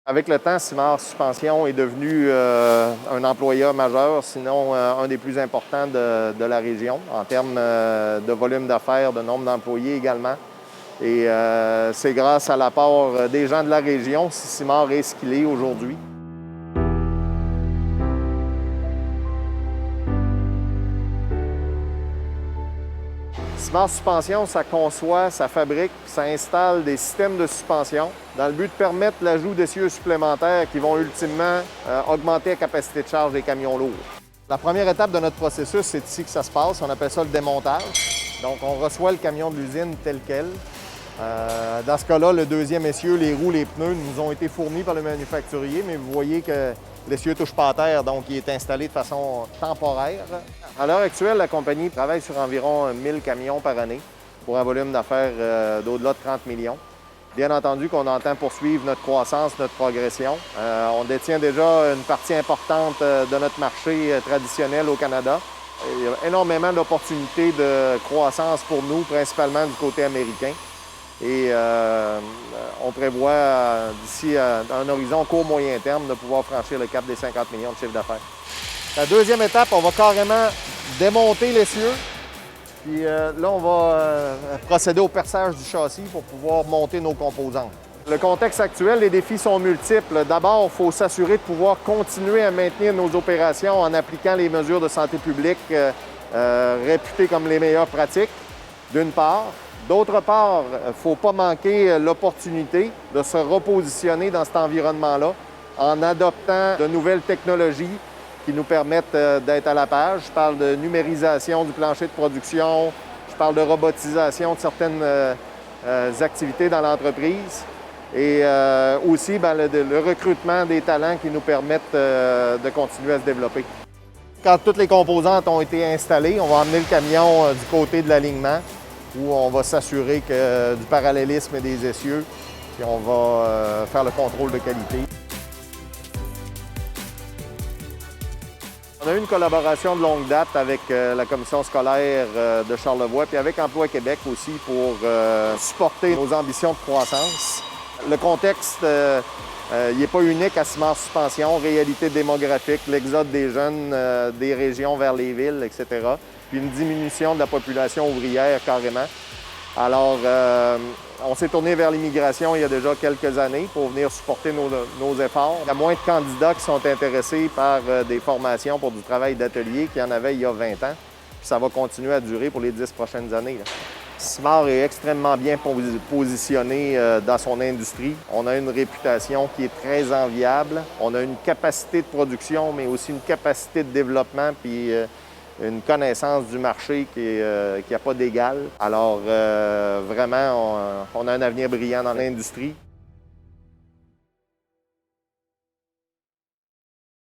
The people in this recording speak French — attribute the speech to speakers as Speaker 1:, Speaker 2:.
Speaker 1: Avec le temps, Simard Suspension est devenu un employeur majeur, sinon un des plus importants de la région, en termes de volume d'affaires, de nombre d'employés également. Et c'est grâce à l'apport des gens de la région si Simard est ce qu'il est aujourd'hui. Simard Suspension, ça conçoit, ça fabrique, ça installe des systèmes de suspension dans le but de permettre l'ajout d'essieux supplémentaires qui vont ultimement augmenter la capacité de charge des camions lourds. La première étape de notre processus, c'est ici que ça se passe. On appelle ça le démontage. Donc, on reçoit le camion de l'usine tel quel. Dans ce cas-là, le deuxième essieu, les roues, les pneus nous ont été fournis par le manufacturier, mais vous voyez que l'essieu ne touche pas à terre, donc il est installé de façon temporaire. À l'heure actuelle, la compagnie travaille sur environ 1000 camions par année pour un volume d'affaires d'au-delà de 30 millions. Bien entendu qu'on entend poursuivre notre croissance, notre progression. On détient déjà une partie importante de notre marché traditionnel au Canada. Il y a énormément d'opportunités de croissance pour nous, principalement du côté américain. Et on prévoit d'ici un horizon court-moyen terme de pouvoir franchir le cap des 50 millions de chiffre d'affaires. La deuxième étape, on va carrément démonter l'essieu. Puis là, on va procéder au perçage du châssis pour pouvoir monter nos composantes. Le contexte actuel, les défis sont multiples. D'abord, il faut s'assurer de pouvoir continuer à maintenir nos opérations en appliquant les mesures de santé publique réputées comme les meilleures pratiques, d'une part. D'autre part, il ne faut pas manquer l'opportunité de se repositionner dans cet environnement-là en adoptant de nouvelles technologies qui nous permettent d'être à la page. Je parle de numérisation du plancher de production, je parle de robotisation de certaines activités dans l'entreprise et aussi le recrutement des talents qui nous permettent de continuer à se développer. Quand toutes les composantes ont été installées, on va emmener le camion du côté de l'alignement, où on va s'assurer du parallélisme des essieux, puis on va faire le contrôle de qualité. On a eu une collaboration de longue date avec la commission scolaire de Charlevoix, puis avec Emploi Québec aussi pour supporter nos ambitions de croissance. Le contexte, il n'est pas unique à Simard Suspension, réalité démographique, l'exode des jeunes des régions vers les villes, etc. Puis une diminution de la population ouvrière carrément. Alors, on s'est tourné vers l'immigration il y a déjà quelques années pour venir supporter nos efforts. Il y a moins de candidats qui sont intéressés par des formations pour du travail d'atelier qu'il y en avait il y a 20 ans. Puis ça va continuer à durer pour les 10 prochaines années. Simard est extrêmement bien positionné dans son industrie. On a une réputation qui est très enviable. On a une capacité de production, mais aussi une capacité de développement, puis une connaissance du marché qui n'a pas d'égal. Alors, vraiment, on a un avenir brillant dans l'industrie.